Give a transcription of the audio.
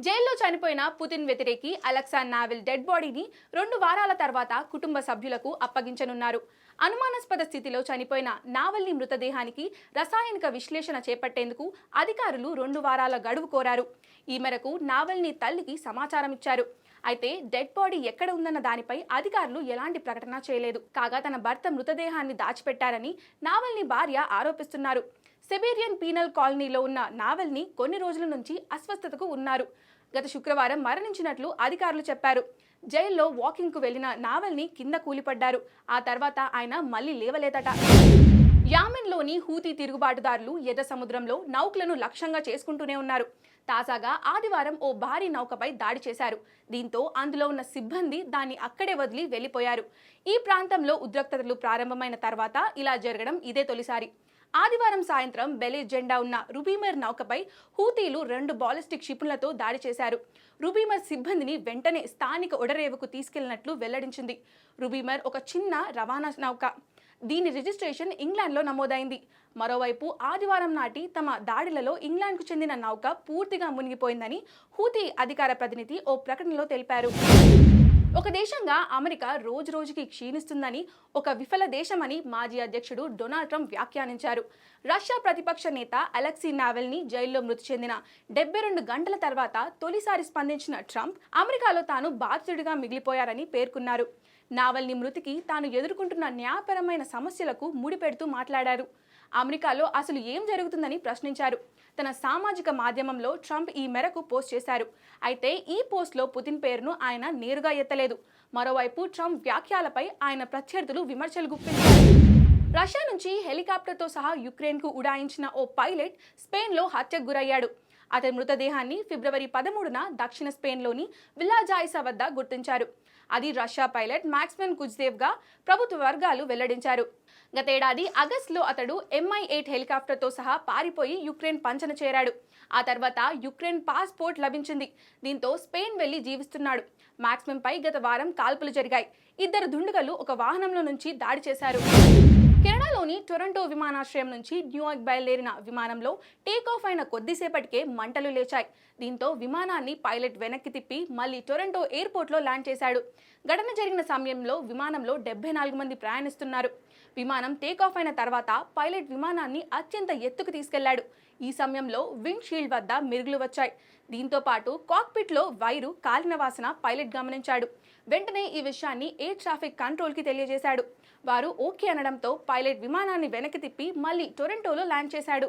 జైల్లో చనిపోయిన పుతిన్ వ్యతిరేకి అలెక్సా నావెల్ డెడ్ బాడీని 2 వారాల తర్వాత కుటుంబ సభ్యులకు అప్పగించనున్నారు. అనుమానాస్పద స్థితిలో చనిపోయిన నావెల్ని మృతదేహానికి రసాయనిక విశ్లేషణ చేపట్టేందుకు అధికారులు 2 వారాల గడువు కోరారు. ఈ మేరకు నావెల్ని తల్లికి సమాచారం ఇచ్చారు. అయితే డెడ్ బాడీ ఎక్కడ ఉందన్న దానిపై అధికారులు ఎలాంటి ప్రకటన చేయలేదు. కాగా తన భర్త మృతదేహాన్ని దాచిపెట్టారని నావెల్ని భార్య ఆరోపిస్తున్నారు. సిబేరియన్ పీనల్ కాలనీలో ఉన్న నావెల్ని కొన్ని రోజుల నుంచి అస్వస్థతకు ఉన్నారు. గత శుక్రవారం మరణించినట్లు అధికారులు చెప్పారు. జైల్లో వాకింగ్కు వెళ్లిన నావెల్ని కింద కూలిపడ్డారు. ఆ తర్వాత ఆయన మళ్లీ లేవలేదట. యామెన్లోని హూతీ తిరుగుబాటుదారులు ఎర్ర సముద్రంలో నౌకలను లక్ష్యంగా చేసుకుంటూనే ఉన్నారు. తాజాగా ఆదివారం ఓ భారీ నౌకపై దాడి చేశారు. దీంతో అందులో ఉన్న సిబ్బంది దాన్ని అక్కడే వదిలి వెళ్లిపోయారు. ఈ ప్రాంతంలో ఉద్రిక్తతలు ప్రారంభమైన తర్వాత ఇలా జరగడం ఇదే తొలిసారి. ఆదివారం సాయంత్రం బెలీజ్ జెండా ఉన్న రుబీమర్ నౌకపై హూతీలు 2 బాలిస్టిక్ క్షిపణులతో దాడి చేశారు. రుబీమర్ సిబ్బందిని వెంటనే స్థానిక ఒడరేవుకు తీసుకెళ్లినట్లు వెల్లడించింది. రుబీమర్ ఒక చిన్న రవాణా నౌక. దీని రిజిస్ట్రేషన్ ఇంగ్లాండ్లో నమోదైంది. మరోవైపు ఆదివారం నాటి తమ దాడులలో ఇంగ్లాండ్కు చెందిన నౌక పూర్తిగా మునిగిపోయిందని హూతీ అధికార ప్రతినిధి ఓ ప్రకటనలో తెలిపారు. ఒక దేశంగా అమెరికా రోజురోజుకి క్షీణిస్తుందని, ఒక విఫల దేశమని మాజీ అధ్యక్షుడు డొనాల్డ్ ట్రంప్ వ్యాఖ్యానించారు. రష్యా ప్రతిపక్ష నేత అలెక్సీ నావెల్ని జైల్లో మృతి చెందిన 72 గంటల తర్వాత తొలిసారి స్పందించిన ట్రంప్ అమెరికాలో తాను బాధితుడిగా మిగిలిపోయారని పేర్కొన్నారు. నావెల్ని మృతికి తాను ఎదుర్కొంటున్న న్యాయపరమైన సమస్యలకు ముడిపెడుతూ మాట్లాడారు. అమెరికాలో అసలు ఏం జరుగుతుందని ప్రశ్నించారు. తన సామాజిక మాధ్యమంలో ట్రంప్ ఈ మేరకు పోస్ట్ చేశారు. అయితే ఈ పోస్ట్లో పుతిన్ పేరును ఆయన నేరుగా ఎత్తలేదు. మరోవైపు ట్రంప్ వ్యాఖ్యలపై ఆయన ప్రత్యర్థులు విమర్శలు గుప్పించారు. రష్యా నుంచి హెలికాప్టర్తో సహా యుక్రెయిన్కు ఉడాయించిన ఓ పైలట్ స్పెయిన్లో హత్యకు గురయ్యాడు. అతని మృతదేహాన్ని ఫిబ్రవరి 13న దక్షిణ స్పెయిన్లోని విల్లాజాయిసా వద్ద గుర్తించారు. అది రష్యా పైలట్ మాక్సిమన్ కుజ్దేవ్గా ప్రభుత్వ వర్గాలు వెల్లడించారు. గతేడాది ఆగస్టులో అతడు MI-8 హెలికాప్టర్తో సహా పారిపోయి యుక్రెయిన్ పంచన చేరాడు. ఆ తర్వాత యుక్రెయిన్ పాస్పోర్ట్ లభించింది. దీంతో స్పెయిన్ వెళ్లి జీవిస్తున్నాడు. మాక్సిమంపై గత వారం కాల్పులు జరిగాయి. 2 దుండగులు ఒక వాహనంలో నుంచి దాడి చేశారు. కెనడాలోని టొరంటో విమానాశ్రయం నుంచి న్యూయార్క్ బయలుదేరిన విమానంలో టేకాఫ్ అయిన కొద్దిసేపటికే మంటలు లేచాయి. దీంతో విమానాన్ని పైలట్ వెనక్కి తిప్పి మళ్లీ టొరంటో ఎయిర్పోర్ట్లో ల్యాండ్ చేశాడు. ఘటన జరిగిన సమయంలో విమానంలో 74 మంది ప్రయాణిస్తున్నారు. విమానం టేకాఫ్ అయిన తర్వాత పైలట్ విమానాన్ని అత్యంత ఎత్తుకు తీసుకెళ్లాడు. ఈ సమయంలో విండ్ షీల్డ్ వద్ద మెరుగులు వచ్చాయి. దీంతో పాటు కాక్పిట్లో వైరు కాలిన వాసన పైలట్ గమనించాడు. వెంటనే ఈ విషయాన్ని ఎయిర్ ట్రాఫిక్ కంట్రోల్కి తెలియజేశాడు. వారు ఓకే అనడంతో పైలట్ విమానాన్ని వెనక్కి తిప్పి మళ్లీ టొరంటోలో ల్యాండ్ చేశాడు.